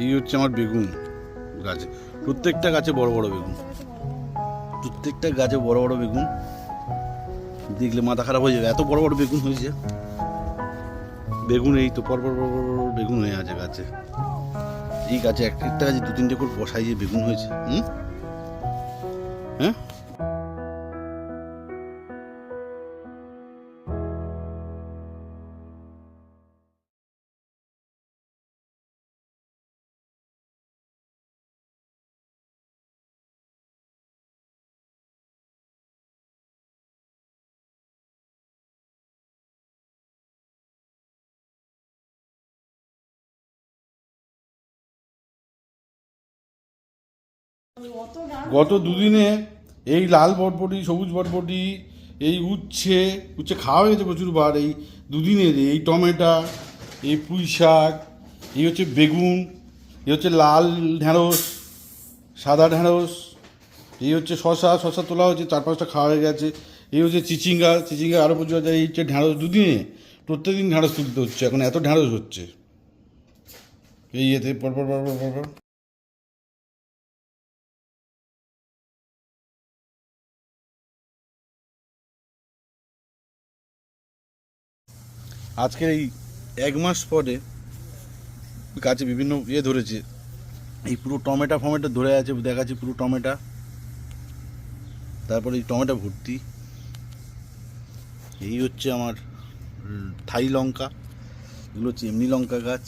এই হচ্ছে আমার বেগুন গাছে, প্রত্যেকটা গাছে বড় বড় বেগুন, প্রত্যেকটা গাছে বড় বড় বেগুন। দেখলে মাথা খারাপ হয়ে যাবে, এত বড় বড় বেগুন হয়েছে। বেগুন এই তো পরপর বেগুন হয়ে আছে গাছে। এই গাছে একটা গাছে 2-3টে করে বসাই যে বেগুন হয়েছে। হ্যাঁ, গত দুদিনে এই লাল বটবটি, সবুজ বটবটি, এই উচ্ছে খাওয়া হয়ে গেছে প্রচুরবার। এই দুদিনের এই টমেটো, এই পুঁই শাক, এই হচ্ছে বেগুন, এই হচ্ছে লাল ঢ্যাঁড়স, সাদা ঢ্যাঁড়স, এই হচ্ছে শশা তোলা হচ্ছে, 4-5টা খাওয়া হয়ে গেছে। এই হচ্ছে চিচিঙ্গা আরও প্রচুর আছে। এই হচ্ছে ঢ্যাঁড়স, দুদিনে প্রত্যেকদিন ঢ্যাঁড়স তুলতে হচ্ছে, এখন এত ঢ্যাঁড়স হচ্ছে এই এতে পরপর। আজকের এই 1 মাস পরে গাছে বিভিন্ন ধরেছে। এই পুরো টমেটো ধরে আছে, দেখাচ্ছি পুরো টমেটো। তারপরে এই টমেটো ভর্তি। এই হচ্ছে আমার থাই লঙ্কা, এগুলো হচ্ছে এমনি লঙ্কা গাছ।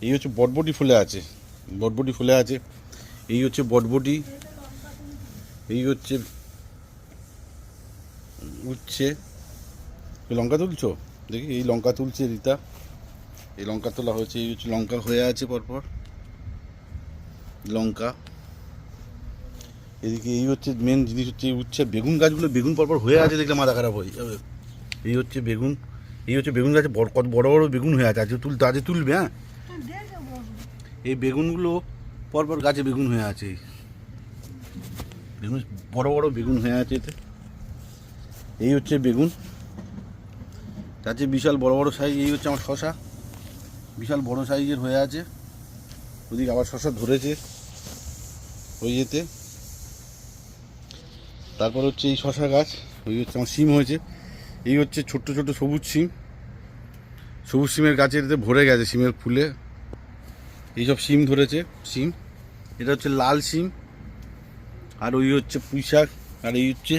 এই হচ্ছে বটবটি ফুলে আছে, এই হচ্ছে বটবটি। এই হচ্ছে উচ্ছে। লঙ্কা তুলছো দেখি, এই লঙ্কা তুলছে রীতা, এই লঙ্কা তোলা হয়েছে। এই হচ্ছে লঙ্কা হয়ে আছে পরপর লঙ্কা। এদিকে এই হচ্ছে মেন জিনিস হচ্ছে এই উচ্ছে বেগুন গাছগুলো, বেগুন পরপর হয়ে আছে দেখলে মাথা খারাপ হয়ে যাবে। এই হচ্ছে বেগুন, গাছে কত বড় বড় বেগুন হয়ে আছে। আজকে তুলবে। হ্যাঁ, এই বেগুনগুলো পরপর গাছে বেগুন হয়ে আছে, বেগুন বড় বড় বেগুন হয়ে আছে এতে। এই হচ্ছে বেগুন গাছে বিশাল বড় বড় সাইজ। এই হচ্ছে আমার শশা, বিশাল বড় সাইজের হয়ে আছে। ওদিকে আবার শশা ধরেছে ওই এতে। তারপর হচ্ছে এই শশা গাছ, ওই হচ্ছে আমার শিম হয়েছে। এই হচ্ছে ছোট্ট ছোট্ট সবুজ শিমের গাছের এতে ভরে গেছে শিমের ফুলে। এইসব শিম ধরেছে শিম। এটা হচ্ছে লাল শিম, আর ওই হচ্ছে পুঁই শাক, আর এই হচ্ছে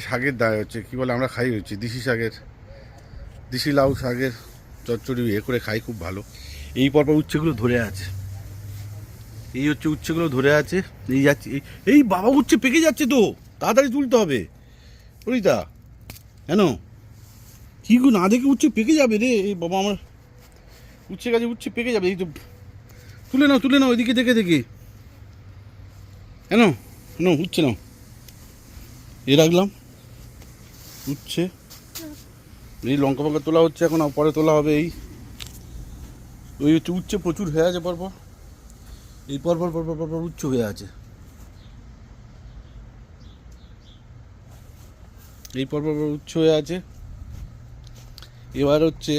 শাকের দায় হচ্ছে কী বলে আমরা খাই, হচ্ছে দেশি লাউ শাকের চচ্চড়ি করে খাই, খুব ভালো। এই পরপর উচ্ছেগুলো ধরে আছে, এই হচ্ছে উচ্ছেগুলো ধরে আছে। এই যাচ্ছে, এই বাবা উচ্ছে পেকে যাচ্ছে তো, তাড়াতাড়ি তুলতে হবে ওইটা। কেন কি গো, না দেখে উচ্ছে পেকে যাবে রে। এই বাবা আমার উচ্ছে গাছে উচ্ছে পেকে যাবে। এই তো তুলে নাও ওইদিকে দেখে কেন উচ্ছে নাও, এ রাখলাম উচ্ছে। এই লঙ্কা তোলা হচ্ছে এখন, পরে তোলা হবে। ওই হচ্ছে উচ্ছে প্রচুর হয়ে আছে পরপর, এই পরপর উচ্ছে হয়ে আছে, এই পরপর উচ্ছে হয়ে আছে। এবার হচ্ছে